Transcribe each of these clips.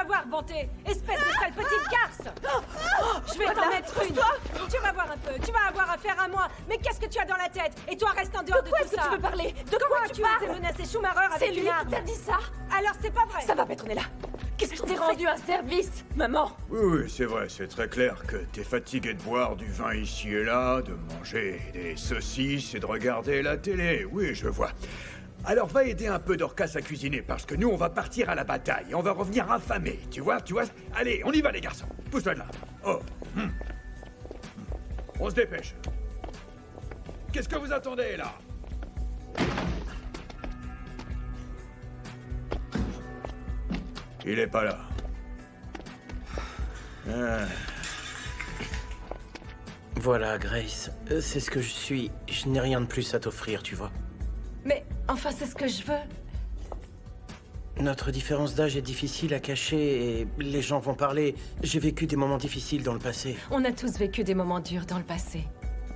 voir, Bonté. Espèce de sale petite garce. Je vais t'en mettre une. Tu vas voir un peu. Tu vas avoir affaire à moi. Mais qu'est-ce que tu as dans la tête? Et toi, reste en dehors de tout ça. De quoi est-ce que tu veux parler? De Comment quoi tu parles? osais menacer Schumacher C'est avec lui une arme? qui t'a dit ça? Alors c'est pas vrai. Ça va, Petronella. Qu'est-ce que je t'ai rendu un service, maman? Oui, c'est vrai, c'est très clair que t'es fatigué de boire du vin ici et là, de manger des saucisses et de regarder la télé. Oui, je vois. Alors va aider un peu Dorcas à cuisiner, parce que nous, on va partir à la bataille et on va revenir affamés, tu vois? Allez, on y va les garçons. Pousse-toi de là. Oh. On se dépêche. Qu'est-ce que vous attendez, là? Il est pas là. Voilà, Grace. C'est ce que je suis. Je n'ai rien de plus à t'offrir, tu vois. Mais enfin, c'est ce que je veux. Notre différence d'âge est difficile à cacher et les gens vont parler. J'ai vécu des moments difficiles dans le passé. On a tous vécu des moments durs dans le passé.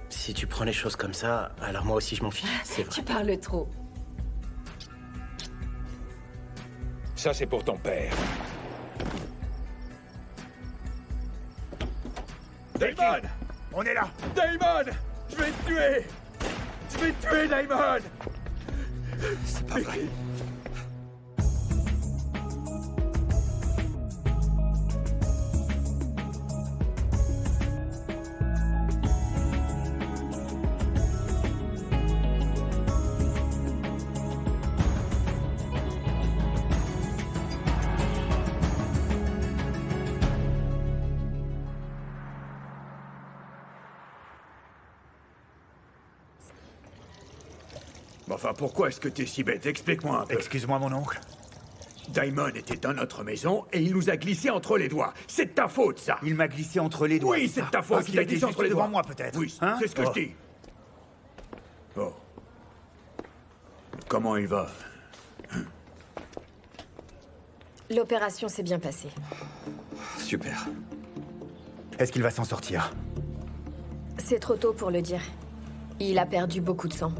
Si tu prends les choses comme ça, alors moi aussi je m'en fiche, c'est vrai. Tu parles trop. Ça, c'est pour ton père. Damon! On est là. Damon! Je vais te tuer! Je vais te tuer, Damon! C'est pas vrai. Enfin, pourquoi est-ce que t'es si bête? Explique-moi un peu. Excuse-moi, mon oncle. Daimon était dans notre maison et il nous a glissé entre les doigts. C'est de ta faute, ça! Il m'a glissé entre les doigts. Oui, c'est de ta faute, il il a était glissé juste entre les devant doigts. moi, peut-être. Oui, Hein? c'est ce que je dis. Oh. Comment il va? L'opération s'est bien passée. Super. Est-ce qu'il va s'en sortir? C'est trop tôt pour le dire. Il a perdu beaucoup de sang.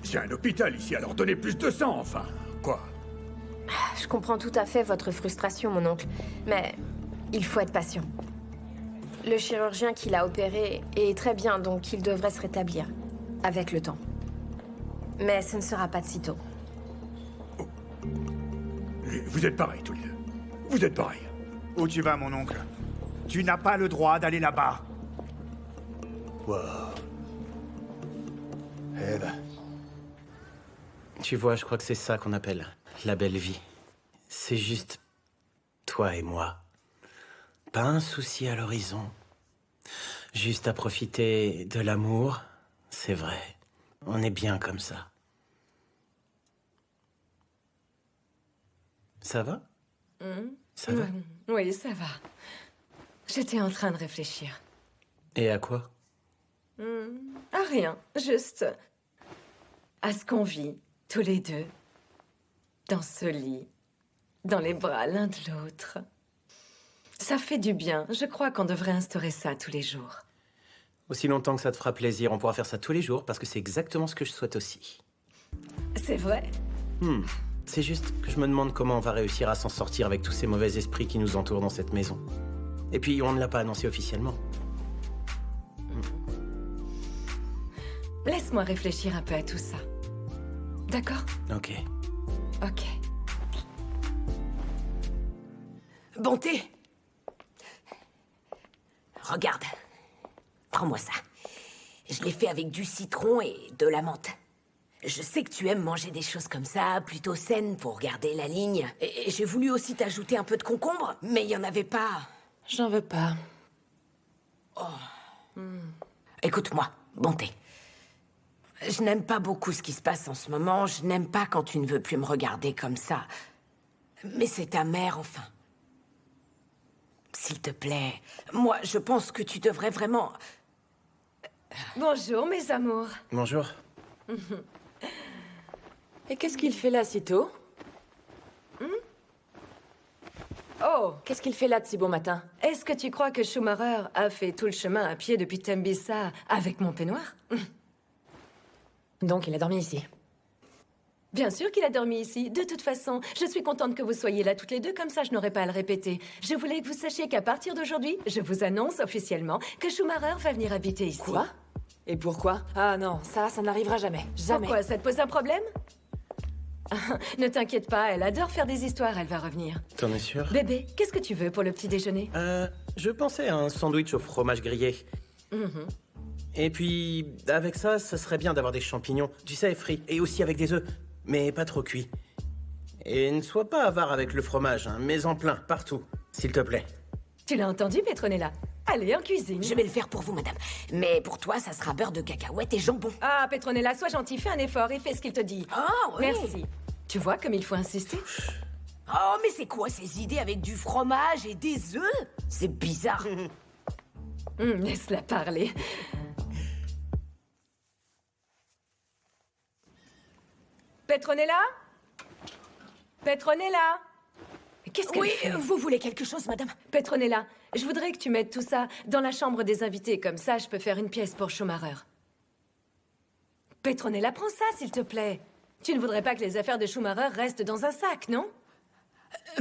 C'est un hôpital ici, alors donnez plus de sang, enfin. Quoi? Je comprends tout à fait votre frustration, mon oncle. Mais il faut être patient. Le chirurgien qui l'a opéré est très bien, donc il devrait se rétablir. Avec le temps. Mais ce ne sera pas de sitôt. Vous êtes pareils, tous les deux. Vous êtes pareils. Où tu vas, mon oncle? Tu n'as pas le droit d'aller là-bas. Wow. Eh ben... Tu vois, je crois que c'est ça qu'on appelle la belle vie. C'est juste toi et moi. Pas un souci à l'horizon. Juste à profiter de l'amour, c'est vrai. On est bien comme ça. Ça va? Ça va? Oui, ça va. J'étais en train de réfléchir. Et à quoi? À rien, juste à ce qu'on vit, tous les deux, dans ce lit, dans les bras l'un de l'autre. Ça fait du bien. Je crois qu'on devrait instaurer ça tous les jours. Aussi longtemps que ça te fera plaisir, on pourra faire ça tous les jours, parce que c'est exactement ce que je souhaite aussi. C'est vrai. C'est juste que je me demande comment on va réussir à s'en sortir avec tous ces mauvais esprits qui nous entourent dans cette maison. Et puis, on ne l'a pas annoncé officiellement. Laisse-moi réfléchir un peu à tout ça. D'accord? Ok. Ok. Bonté! Regarde. Prends-moi ça. Je l'ai fait avec du citron et de la menthe. Je sais que tu aimes manger des choses comme ça, plutôt saines pour garder la ligne. Et j'ai voulu aussi t'ajouter un peu de concombre, mais il n'y en avait pas. J'en veux pas. Écoute-moi, Bonté. Je n'aime pas beaucoup ce qui se passe en ce moment. Je n'aime pas quand tu ne veux plus me regarder comme ça. Mais c'est ta mère, enfin. S'il te plaît, moi, je pense que tu devrais vraiment... Bonjour, mes amours. Bonjour. Et qu'est-ce qu'il fait là si tôt? Oh, qu'est-ce qu'il fait là de si bon matin? Est-ce que tu crois que Schumacher a fait tout le chemin à pied depuis Tembisa avec mon peignoir? Donc il a dormi ici. Bien sûr qu'il a dormi ici. De toute façon, je suis contente que vous soyez là toutes les deux, comme ça je n'aurai pas à le répéter. Je voulais que vous sachiez qu'à partir d'aujourd'hui, je vous annonce officiellement que Schumacher va venir habiter ici. Quoi? Et pourquoi? Ah non, ça n'arrivera jamais. Jamais. Pourquoi? Ça te pose un problème? Ne t'inquiète pas, elle adore faire des histoires, elle va revenir. T'en es sûr? Bébé, qu'est-ce que tu veux pour le petit déjeuner? Je pensais à un sandwich au fromage grillé. Et puis, avec ça, ça serait bien d'avoir des champignons, tu sais, frits, et aussi avec des œufs, mais pas trop cuits. Et ne sois pas avare avec le fromage, hein, mets en plein, partout, s'il te plaît. Tu l'as entendu, Petronella? Allez, en cuisine. Je vais le faire pour vous, madame. Mais pour toi, ça sera beurre de cacahuète et jambon. Ah, Petronella, sois gentille, fais un effort et fais ce qu'il te dit. Ah, oui. Merci. Tu vois comme il faut insister? Oh, mais c'est quoi ces idées avec du fromage et des œufs? C'est bizarre. Laisse-la parler. Petronella? Petronella? Qu'est-ce qu'elle Oui, fait? vous voulez quelque chose, madame? Petronella, je voudrais que tu mettes tout ça dans la chambre des invités, comme ça je peux faire une pièce pour Schumacher. Petronella, prends ça, s'il te plaît. Tu ne voudrais pas que les affaires de Schumacher restent dans un sac, non?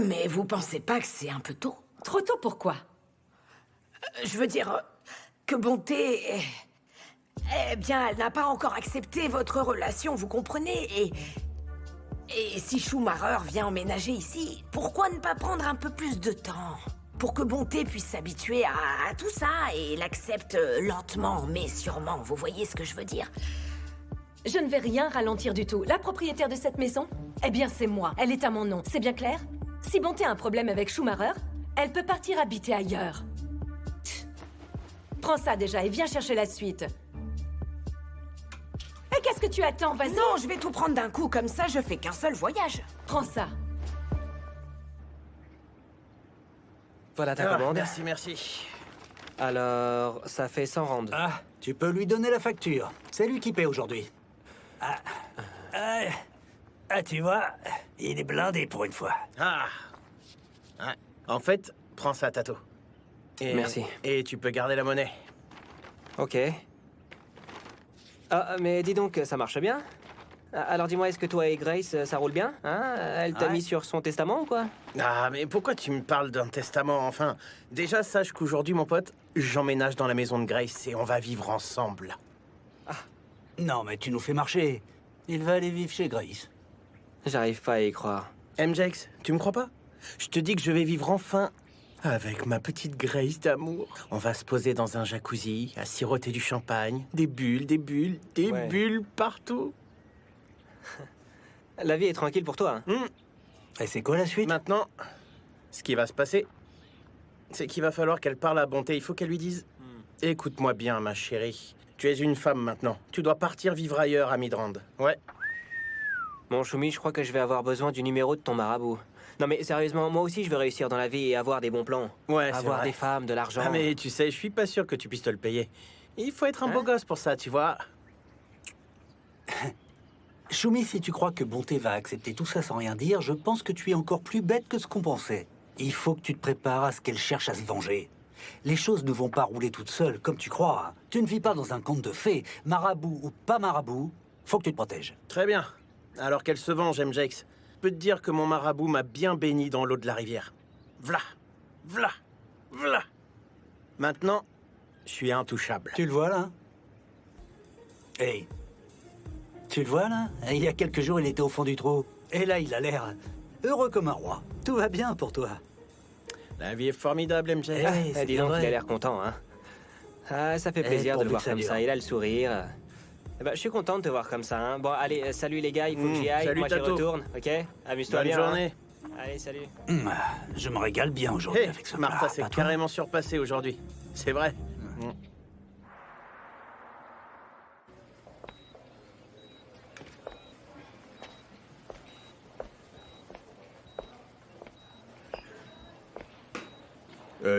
Mais vous pensez pas que c'est un peu tôt? Trop tôt, pourquoi? Je veux dire que Bonté... Eh bien, elle n'a pas encore accepté votre relation, vous comprenez? Et si Schumacher vient emménager ici, pourquoi ne pas prendre un peu plus de temps? Pour que Bonté puisse s'habituer à tout ça et l'accepte lentement, mais sûrement. Vous voyez ce que je veux dire? Je ne vais rien ralentir du tout. La propriétaire de cette maison, eh bien c'est moi. Elle est à mon nom. C'est bien clair? Si Bonté a un problème avec Schumacher, elle peut partir habiter ailleurs. Tch. Prends ça déjà et viens chercher la suite. Et qu'est-ce que tu attends? Vas-y. Non, je vais tout prendre d'un coup, comme ça je fais qu'un seul voyage. Prends ça. Voilà ta commande. Merci. Alors, ça fait 100 rounds. Ah, tu peux lui donner la facture. C'est lui qui paie aujourd'hui. Tu vois, il est blindé pour une fois. Ouais. En fait, prends ça, Tato. Merci. Et tu peux garder la monnaie. Ok. Ah, mais dis donc, ça marche bien? Alors dis-moi, est-ce que toi et Grace, ça roule bien? Hein? Elle t'a mis sur son testament ou quoi? Ah, mais pourquoi tu me parles d'un testament, enfin? Déjà, sache qu'aujourd'hui, mon pote, j'emménage dans la maison de Grace et on va vivre ensemble. Non, mais tu nous fais marcher. Il va aller vivre chez Grace. J'arrive pas à y croire. MJX, tu me crois pas? Je te dis que je vais vivre enfin avec ma petite Grace d'amour. On va se poser dans un jacuzzi, à siroter du champagne, des bulles Ouais. bulles partout. La vie est tranquille pour toi, hein? Et c'est quoi la suite? Maintenant, ce qui va se passer, c'est qu'il va falloir qu'elle parle à Bonté. Il faut qu'elle lui dise « Écoute-moi bien, ma chérie. Tu es une femme maintenant. Tu dois partir vivre ailleurs à Midrand. » Ouais. Mon Choumi, je crois que je vais avoir besoin du numéro de ton marabout. Non mais sérieusement, moi aussi je veux réussir dans la vie et avoir des bons plans. Ouais, c'est avoir vrai. des femmes, de l'argent. Ah mais tu sais, je suis pas sûr que tu puisses te le payer. Il faut être un beau gosse pour ça, tu vois. Choumi, si tu crois que Bonté va accepter tout ça sans rien dire, je pense que tu es encore plus bête que ce qu'on pensait. Il faut que tu te prépares à ce qu'elle cherche à se venger. Les choses ne vont pas rouler toutes seules, comme tu crois. Tu ne vis pas dans un conte de fées. Marabout ou pas marabout, faut que tu te protèges. Très bien. Alors qu'elle se venge, MJX. Je peux te dire que mon marabout m'a bien béni dans l'eau de la rivière. V'là. Maintenant, je suis intouchable. Tu le vois, là? Hey. Tu le vois, là? Il y a quelques jours, il était au fond du trou. Et là, il a l'air heureux comme un roi. Tout va bien pour toi. La vie est formidable, MJX. c'est dis donc, vrai. il a l'air content, hein? Ah, ça fait plaisir de pourvu le voir que ça comme dure. ça, il a le sourire. Eh ben, je suis content de te voir comme ça, hein. Bon, allez, salut les gars, il faut que j'y aille. salut, Moi, j'y Tato. retourne, ok? Amuse-toi Bonne bien. journée. Hein. Allez, salut. Je me régale bien aujourd'hui Hé, avec ce Martha plat, s'est pas toi? carrément surpassée aujourd'hui. C'est vrai.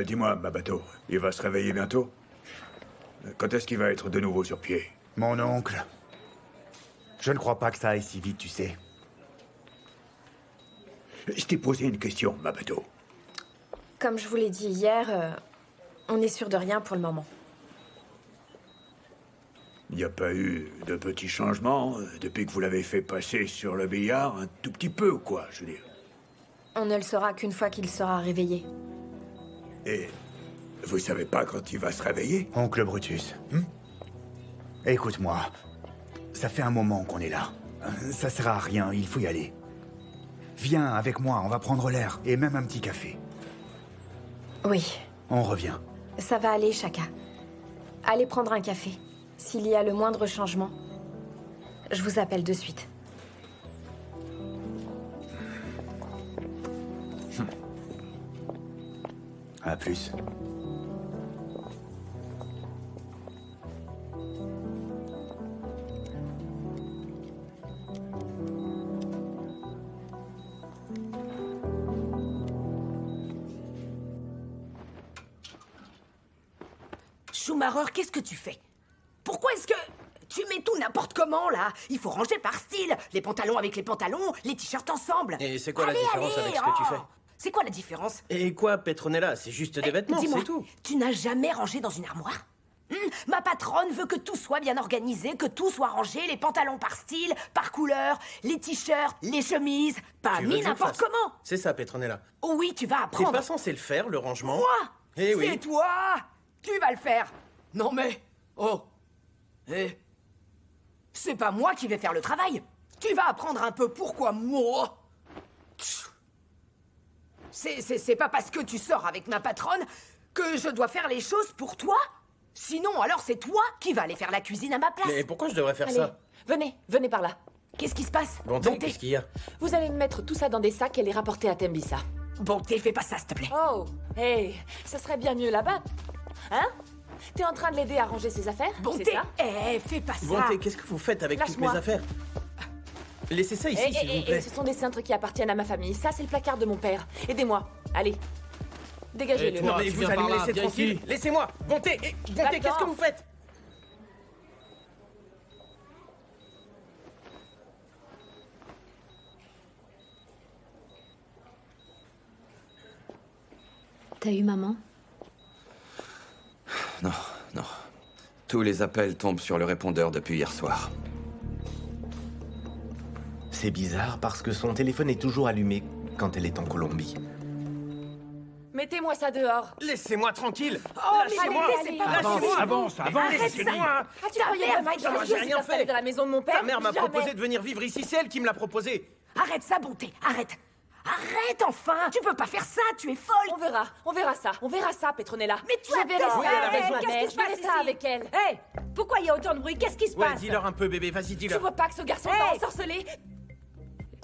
Dis-moi, ma bateau, il va se réveiller bientôt? Quand est-ce qu'il va être de nouveau sur pied? Mon oncle. Je ne crois pas que ça aille si vite, tu sais. Je t'ai posé une question, ma bateau. Comme je vous l'ai dit hier, on n'est sûr de rien pour le moment. Il n'y a pas eu de petits changements depuis que vous l'avez fait passer sur le billard un tout petit peu, quoi, je veux dire. On ne le saura qu'une fois qu'il sera réveillé. Et vous savez pas quand il va se réveiller? Oncle Brutus, écoute-moi. Ça fait un moment qu'on est là. Ça sert à rien, il faut y aller. Viens avec moi, on va prendre l'air. Et même un petit café. Oui, On revient. ça va aller, Chaka. Allez prendre un café. S'il y a le moindre changement, je vous appelle de suite. À plus. Schumacher, qu'est-ce que tu fais? Pourquoi est-ce que... Tu mets tout n'importe comment, là? Il faut ranger par style. Les pantalons avec les pantalons, les t-shirts ensemble. Et c'est quoi la Allez, différence allez, avec ce que tu oh. fais? C'est quoi la différence? Et quoi, Petronella? C'est juste des vêtements, Dis-moi, c'est tout. tu n'as jamais rangé dans une armoire? Ma patronne veut que tout soit bien organisé, que tout soit rangé, les pantalons par style, par couleur, les t-shirts, les chemises, pas Tu veux mis que je le n'importe fasse? comment. C'est ça, Petronella. Oh oui, tu vas T'es apprendre. pas censé le faire, le rangement? Moi? Eh oui. C'est toi. Tu vas le faire. Non mais... Oh. Eh. C'est pas moi qui vais faire le travail. Tu vas apprendre un peu pourquoi moi. C'est pas parce que tu sors avec ma patronne que je dois faire les choses pour toi. Sinon, alors c'est toi qui vas aller faire la cuisine à ma place. Mais pourquoi je devrais faire Allez, ça? venez par là. Qu'est-ce qui se passe? Bonté, qu'est-ce qu'il y a? Vous allez me mettre tout ça dans des sacs et les rapporter à Tembisa. Bonté, fais pas ça, s'il te plaît. Oh, hey, ça serait bien mieux là-bas. Hein? T'es en train de l'aider à ranger ses affaires? Bonté, c'est ça? fais pas ça. Bonté, qu'est-ce que vous faites avec toutes mes Lâche-moi. affaires? Laissez ça ici, s'il vous plaît. Ce sont des cintres qui appartiennent à ma famille. Ça, c'est le placard de mon père. Aidez-moi. Allez. Dégagez-le. Non, mais vous allez me laisser tranquille. Laissez-moi. Bonté, Bonté, qu'est-ce que vous faites? T'as eu maman? Non, non. Tous les appels tombent sur le répondeur depuis hier soir. C'est bizarre parce que son téléphone est toujours allumé quand elle est en Colombie. Mettez-moi ça dehors. Laissez-moi tranquille. Oh, mais Lâchez-moi. arrêtez, c'est pas Lâchez-moi. Avance. Laissez-moi. Ah, tu Ta croyais mère vraiment va que être j'aurais furieuse, osé j'ai rien t'installer fait. dans la maison de mon père? Ta mère m'a Jamais. proposé de venir vivre ici, c'est elle qui me l'a proposé. Arrête ça, Bonté, arrête. Arrête enfin. Tu peux pas faire ça, tu es folle. On verra ça, Petronella. Mais tu je as verrai raison. ça. Oui, elle a raison. Mais Qu'est-ce qui je se verrai passe ça ici? avec elle. Hé, pourquoi il y a autant de bruit? Qu'est-ce qui se Ouais, passe? dis-leur un peu, bébé, vas-y, Tu dis-leur. vois pas que ce garçon Hey. t'a ensorcelé?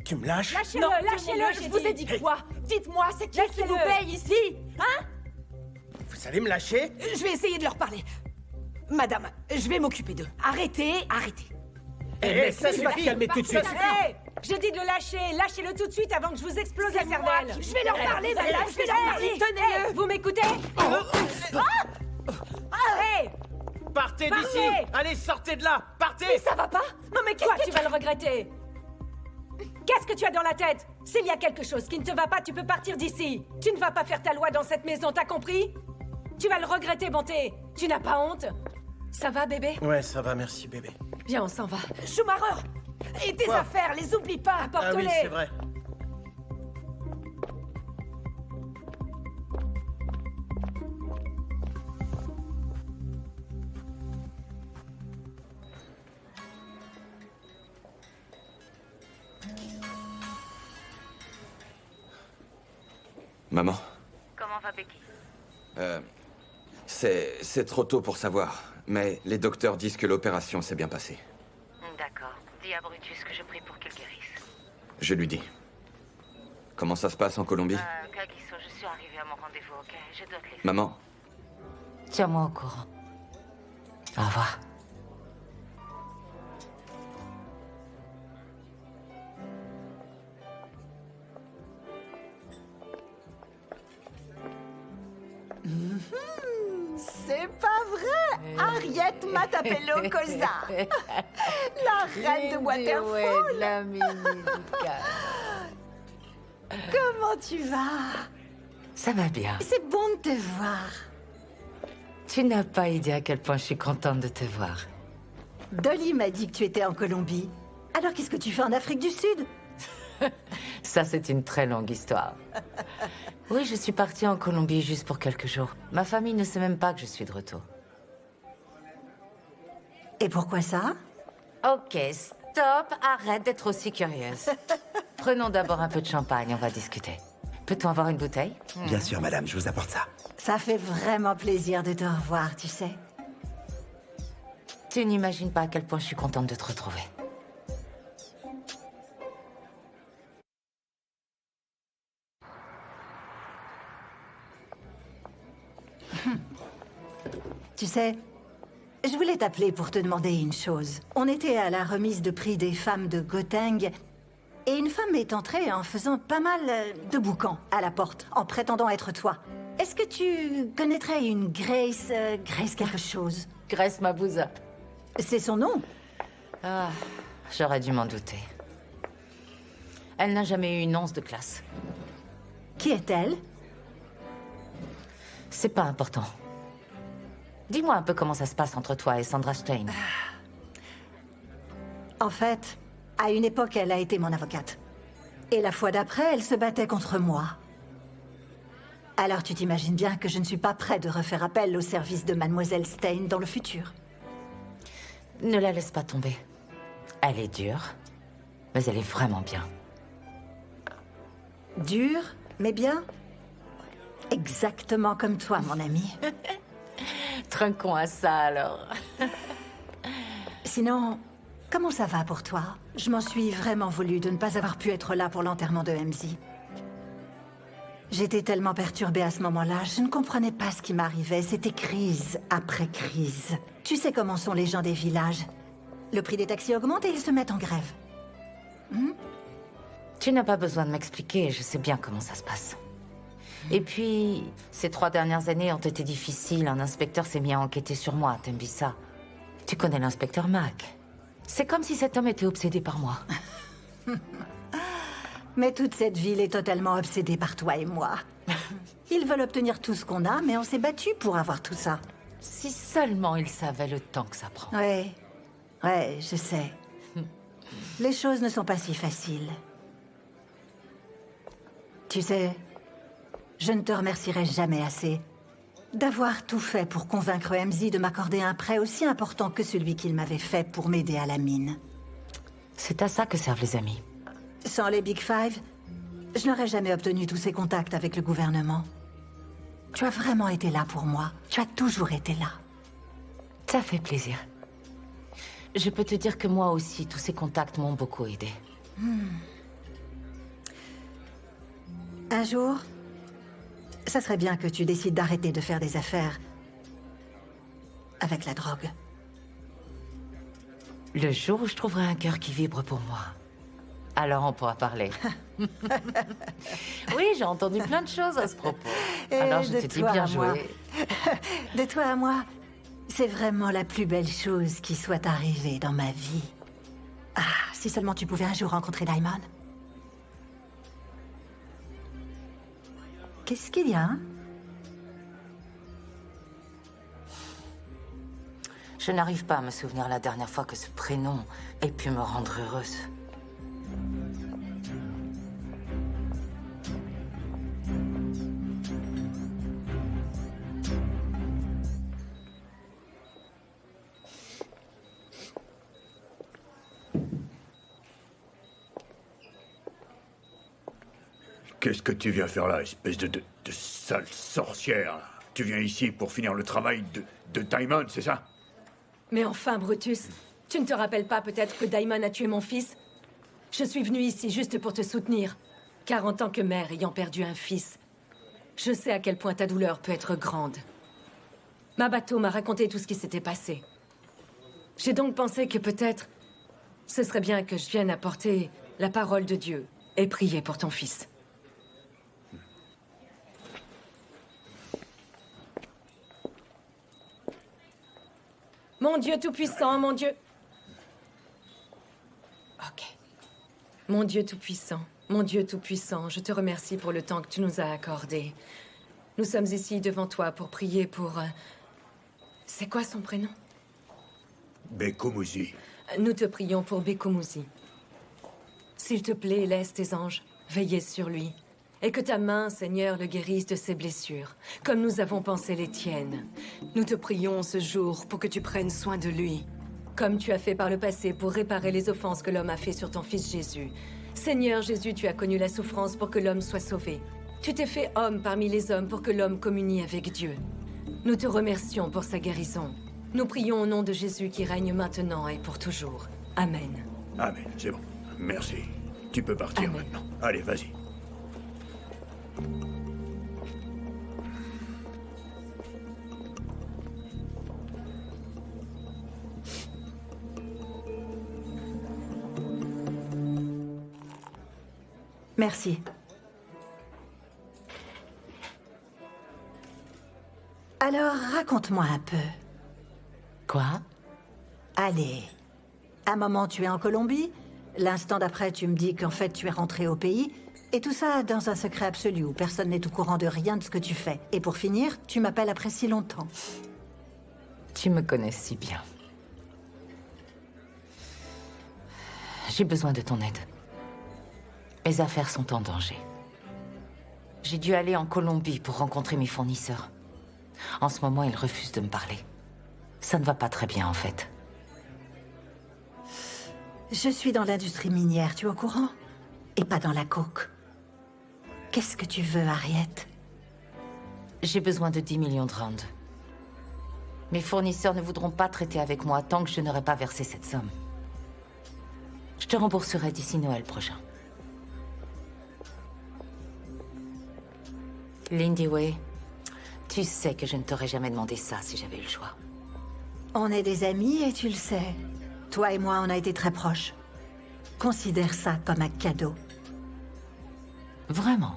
Tu me lâches? Lâchez-le, Non, lâchez-le, je vous ai dit quoi? Dites-moi, c'est qui Laissez-le. vous paye ici? Hein? Vous allez me lâcher? Je vais essayer de leur parler. Madame, je vais m'occuper d'eux. Arrêtez. Eh, ça tu vas suffit. calmer tout de suite. Hé, j'ai dit de le lâcher. Lâchez-le tout de suite avant que je vous explose la cervelle. Je vais leur parler, madame, je vais leur parler. Tenez-le. Vous m'écoutez? Hé, Partez Parlez. d'ici. Allez, sortez de là. Partez. Ça va pas? Non mais toi, qu'est-ce tu que vas le regretter. Qu'est-ce que tu as dans la tête? S'il y a quelque chose qui ne te va pas, tu peux partir d'ici. Tu ne vas pas faire ta loi dans cette maison, t'as compris? Tu vas le regretter, Bonté. Tu n'as pas honte? Ça va, bébé? Ouais, ça va, merci, bébé. Viens, on s'en va. Schumacher, et tes Quoi? affaires, les oublie pas. Ah Apporte-les. oui, c'est vrai. Maman, Comment va Becky? c'est trop tôt pour savoir, mais les docteurs disent que l'opération s'est bien passée. D'accord. Dis à Brutus que je prie pour qu'il guérisse. Je lui dis. Comment ça se passe en Colombie? Kagiso, je suis arrivée à mon rendez-vous, ok? Je dois te laisser. Maman, Tiens-moi au courant. Au revoir. C'est pas vrai! Harriet Matapello Cosa! La reine de Waterfall! Comment tu vas? Ça va bien. C'est bon de te voir. Tu n'as pas idée à quel point je suis contente de te voir. Dolly m'a dit que tu étais en Colombie. Alors qu'est-ce que tu fais en Afrique du Sud? Ça, c'est une très longue histoire. Oui, je suis partie en Colombie juste pour quelques jours. Ma famille ne sait même pas que je suis de retour. Et pourquoi ça? Ok, stop, arrête d'être aussi curieuse. Prenons d'abord un peu de champagne, on va discuter. Peut-on avoir une bouteille? Bien sûr, madame, je vous apporte ça. Ça fait vraiment plaisir de te revoir, tu sais. Tu n'imagines pas à quel point je suis contente de te retrouver. Tu sais, je voulais t'appeler pour te demander une chose. On était à la remise de prix des femmes de Gotheng, et une femme est entrée en faisant pas mal de boucans à la porte, en prétendant être toi. Est-ce que tu connaîtrais une Grace... Grace quelque chose? Grace Mabouza. C'est son nom? Ah, j'aurais dû m'en douter. Elle n'a jamais eu une once de classe. Qui est-elle? C'est pas important. Dis-moi un peu comment ça se passe entre toi et Sandra Stein. En fait, à une époque, elle a été mon avocate. Et la fois d'après, elle se battait contre moi. Alors tu t'imagines bien que je ne suis pas prêt de refaire appel au service de Mademoiselle Stein dans le futur. Ne la laisse pas tomber. Elle est dure, mais elle est vraiment bien. Dure, mais bien? Exactement comme toi, mon ami. Trinquons à ça, alors. Sinon, comment ça va pour toi? Je m'en suis vraiment voulu de ne pas avoir pu être là pour l'enterrement de MZ. J'étais tellement perturbée à ce moment-là, je ne comprenais pas ce qui m'arrivait. C'était crise après crise. Tu sais comment sont les gens des villages. Le prix des taxis augmente et ils se mettent en grève. Tu n'as pas besoin de m'expliquer, je sais bien comment ça se passe. Et puis, ces 3 dernières années ont été difficiles. Un inspecteur s'est mis à enquêter sur moi, t'aimes bien ça? Tu connais l'inspecteur Mac. C'est comme si cet homme était obsédé par moi. Mais toute cette ville est totalement obsédée par toi et moi. Ils veulent obtenir tout ce qu'on a, mais on s'est battu pour avoir tout ça. Si seulement ils savaient le temps que ça prend. Ouais, je sais. Les choses ne sont pas si faciles. Tu sais, je ne te remercierai jamais assez d'avoir tout fait pour convaincre MZ de m'accorder un prêt aussi important que celui qu'il m'avait fait pour m'aider à la mine. C'est à ça que servent les amis. Sans les Big Five, je n'aurais jamais obtenu tous ces contacts avec le gouvernement. Tu as vraiment été là pour moi. Tu as toujours été là. Ça fait plaisir. Je peux te dire que moi aussi, tous ces contacts m'ont beaucoup aidé. Un jour, ça serait bien que tu décides d'arrêter de faire des affaires avec la drogue. Le jour où je trouverai un cœur qui vibre pour moi, alors on pourra parler. Oui, j'ai entendu plein de choses à ce propos. Alors je te dis bien joué. De toi à moi, c'est vraiment la plus belle chose qui soit arrivée dans ma vie. Ah, si seulement tu pouvais un jour rencontrer Diamond. Qu'est-ce qu'il y a, hein? Je n'arrive pas à me souvenir la dernière fois que ce prénom ait pu me rendre heureuse. Qu'est-ce que tu viens faire là, espèce de sale sorcière? Tu viens ici pour finir le travail de Diamond, c'est ça? Mais enfin, Brutus, tu ne te rappelles pas peut-être que Daimon a tué mon fils? Je suis venue ici juste pour te soutenir. Car en tant que mère ayant perdu un fils, je sais à quel point ta douleur peut être grande. Ma bateau m'a raconté tout ce qui s'était passé. J'ai donc pensé que peut-être ce serait bien que je vienne apporter la parole de Dieu et prier pour ton fils. Mon Dieu Tout-Puissant, mon Dieu... Ok. Mon Dieu Tout-Puissant, mon Dieu Tout-Puissant, je te remercie pour le temps que tu nous as accordé. Nous sommes ici devant toi pour prier pour... C'est quoi son prénom? Bekomuzi. Nous te prions pour Bekomuzi. S'il te plaît, laisse tes anges veiller sur lui. Et que ta main, Seigneur, le guérisse de ses blessures, comme nous avons pensé les tiennes. Nous te prions ce jour pour que tu prennes soin de lui, comme tu as fait par le passé pour réparer les offenses que l'homme a fait sur ton fils Jésus. Seigneur Jésus, tu as connu la souffrance pour que l'homme soit sauvé. Tu t'es fait homme parmi les hommes pour que l'homme communie avec Dieu. Nous te remercions pour sa guérison. Nous prions au nom de Jésus qui règne maintenant et pour toujours. Amen. Amen, c'est bon. Merci. Tu peux partir maintenant. Allez, vas-y. Merci. Alors, raconte-moi un peu. Quoi? Allez. Un moment, tu es en Colombie. L'instant d'après, tu me dis qu'en fait, tu es rentré au pays. Et tout ça dans un secret absolu où personne n'est au courant de rien de ce que tu fais. Et pour finir, tu m'appelles après si longtemps. Tu me connais si bien. J'ai besoin de ton aide. Mes affaires sont en danger. J'ai dû aller en Colombie pour rencontrer mes fournisseurs. En ce moment, ils refusent de me parler. Ça ne va pas très bien, en fait. Je suis dans l'industrie minière, tu es au courant? Et pas dans la coke. Qu'est-ce que tu veux, Harriet? J'ai besoin de 10 millions de rounds. Mes fournisseurs ne voudront pas traiter avec moi tant que je n'aurai pas versé cette somme. Je te rembourserai d'ici Noël prochain. Lindy Way, tu sais que je ne t'aurais jamais demandé ça si j'avais eu le choix. On est des amis et tu le sais. Toi et moi, on a été très proches. Considère ça comme un cadeau. Vraiment?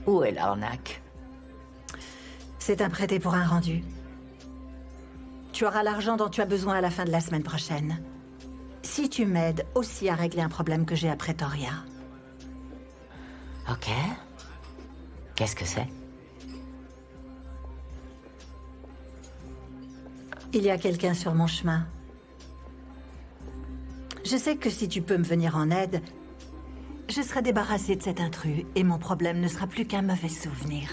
Où est l'arnaque? C'est un prêté pour un rendu. Tu auras l'argent dont tu as besoin à la fin de la semaine prochaine. Si tu m'aides aussi à régler un problème que j'ai à Pretoria. Ok. Qu'est-ce que c'est? Il y a quelqu'un sur mon chemin. Je sais que si tu peux me venir en aide, je serai débarrassée de cet intrus et mon problème ne sera plus qu'un mauvais souvenir.